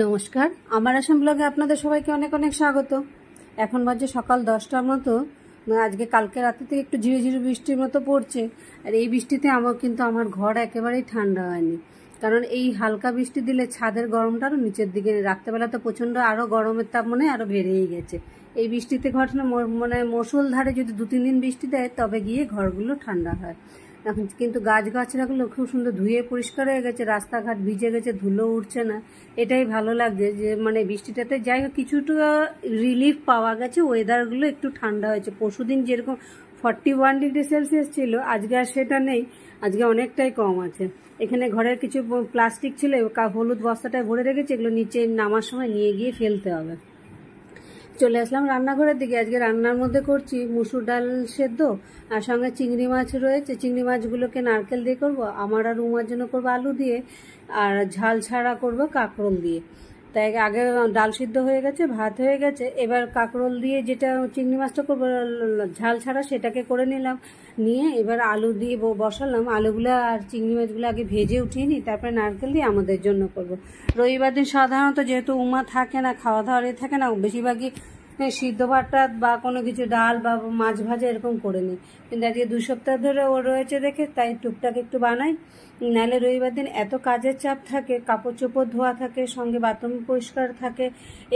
নমস্কার, আমার আসাম ব্লগে আপনাদের সবাইকে অনেক অনেক স্বাগত। এখন বাজে সকাল 10টার মতো। আজকে কালকে রাতে থেকে একটু ঝিরিঝিরি বৃষ্টির মতো পড়ছে। আর এই বৃষ্টিতে আমার ঘর একেবারেই ঠান্ডা হয়নি, কারণ এই হালকা বৃষ্টি দিলে ছাদের গরমটা আরও নিচের দিকে, রাত্রেবেলা তো প্রচণ্ড আরও গরমের তাপ মনে আরও বেড়েই গেছে। এই বৃষ্টিতে ঘটনা মানে মুষলধারে যদি 2-3 দিন বৃষ্টি দেয় তবে গিয়ে ঘরগুলো ঠান্ডা হয়। এখন কিন্তু গাছগাছড়াগুলো খুব সুন্দর ধুয়ে পরিষ্কার হয়ে গেছে, রাস্তাঘাট ভিজে গেছে, ধুলো উঠছে না। এটাই ভালো লাগছে যে বৃষ্টিটাতে যাই হোক কিছুটা রিলিফ পাওয়া গেছে, ওয়েদারগুলো একটু ঠান্ডা হয়েছে। পরশুদিন যেরকম 41 ডিগ্রি সেলসিয়াস ছিল, আজকে আর সেটা নেই, আজকে অনেকটাই কম আছে। এখানে ঘরের কিছু প্লাস্টিক ছিল, হলুদ বস্তাটায় ভরে রেখেছে, এগুলো নিচে নামার সময় নিয়ে গিয়ে ফেলতে হবে। চলে আসলাম রান্নাঘরের দিকে। আজকে রান্নার মধ্যে করছি মুসুর ডাল সেদ্ধ, আর সঙ্গে চিংড়ি মাছ রয়েছে। চিংড়ি মাছগুলোকে নারকেল দিয়ে করব, আমার আর উমার জন্য করবো আলু দিয়ে, আর ঝাল ছাড়া করবো কাঁকরোল দিয়ে। তাই আগে ডাল সিদ্ধ হয়ে গেছে, ভাত হয়ে গেছে, এবার কাঁকরোল দিয়ে যেটা চিংড়ি মাছটা করবো ঝাল ছাড়া সেটাকে করে নিলাম। নিয়ে এবার আলু দিয়ে বসালাম। আলুগুলো আর চিংড়ি মাছগুলো আগে ভেজে উঠিয়ে নিই, তারপরে নারকেল দিয়ে আমাদের জন্য করব। রবিবার দিন সাধারণত যেহেতু উমা থাকে না, খাওয়া দাওয়া থাকে না, বেশিরভাগই সিদ্ধ ভাতটা বা কোনো কিছু ডাল বা মাছ ভাজা এরকম করে নিই। কিন্তু আজকে 2 সপ্তাহ ধরে ও রয়েছে দেখে তাই টুকটাক একটু বানাই। নাহলে রবিবার দিন এত কাজের চাপ থাকে, কাপড় চোপড় ধোয়া থাকে, সঙ্গে বাথরুম পরিষ্কার থাকে,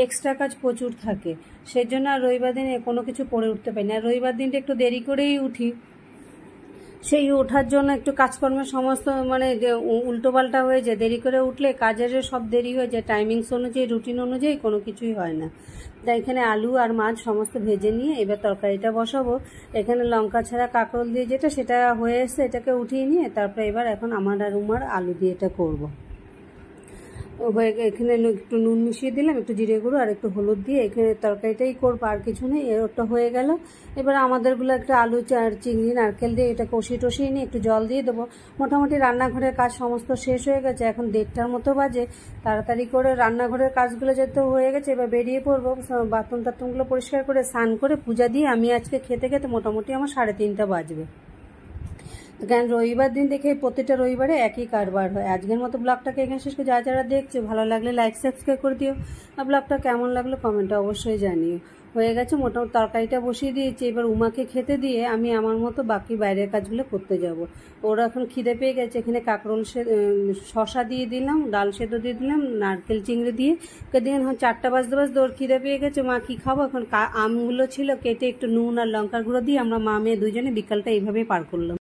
এক্সট্রা কাজ প্রচুর থাকে। সেই জন্য আর রবিবার দিনে কোনো কিছু করে উঠতে পারি না। আর রবিবার দিনটা একটু দেরি করেই উঠি, সেই ওঠার জন্য একটু কাজকর্মের সমস্ত উল্টোপাল্টা হয়ে যায়। দেরি করে উঠলে কাজের সব দেরি হয়ে যায়, টাইমিংস অনুযায়ী রুটিন অনুযায়ী কোনো কিছুই হয় না। তাই এখানে আলু আর মাছ সমস্ত ভেজে নিয়ে এবার তরকারিটা বসাবো। এখানে লঙ্কা ছাড়া কাঁকরোল দিয়ে যেটা সেটা হয়ে এসছে, এটাকে উঠিয়ে নিয়ে তারপরে এখন আমার আর উমার আলু দিয়ে এটা করবো। এখানে একটু নুন মিশিয়ে দিলাম, একটু জিরে গুঁড়ো আর একটু হলুদ দিয়ে এখানে তরকারিটাই করবো, আর কিছু নেই। ওটা হয়ে গেল। এবার আমাদেরগুলো একটু আলু আর চিংড়ি নারকেল দিয়ে এটা কষিয়ে নিয়ে একটু জল দিয়ে দেবো। মোটামুটি রান্নাঘরের কাজ সমস্ত শেষ হয়ে গেছে, এখন 1:30টার মতো বাজে। তাড়াতাড়ি করে রান্নাঘরের কাজগুলো যেহেতু হয়ে গেছে, এবার বেরিয়ে পড়বো। বাথরুম টাথরুমগুলো পরিষ্কার করে স্নান করে পূজা দিয়ে আমি আজকে খেতে মোটামুটি আমার 3:30টা বাজবে। কারণ রবিবার দিন দেখে প্রতিটা রবিবারে একই কারবার হয়। আজকের মতো ব্লগটাকে এখানে শেষ করে যারা দেখছো ভালো লাগলে লাইক সাবস্ক্রাইব করে দিও, আর ব্লগটা কেমন লাগলো কমেন্টে অবশ্যই জানিও। হয়ে গেছে, মোটামুটি তরকারিটা বসিয়ে দিয়েছি। এবার উমাকে খেতে দিয়ে আমি আমার মতো বাকি বাইরের কাজগুলো করতে যাব। ওরা এখন খিদে পেয়ে গেছে। এখানে কাঁকরোল শশা দিয়ে দিলাম, ডাল সেদ্ধ দিয়ে দিলাম, নারকেল চিংড়ি দিয়ে দিন 4টা বাজতে ওর খিদে পেয়ে গেছে। মা কি খাবো? এখন আমগুলো ছিল কেটে একটু নুন আর লঙ্কার গুঁড়ো দিয়ে আমরা মা মেয়ে দুজনে বিকালটা এইভাবেই পার করলাম।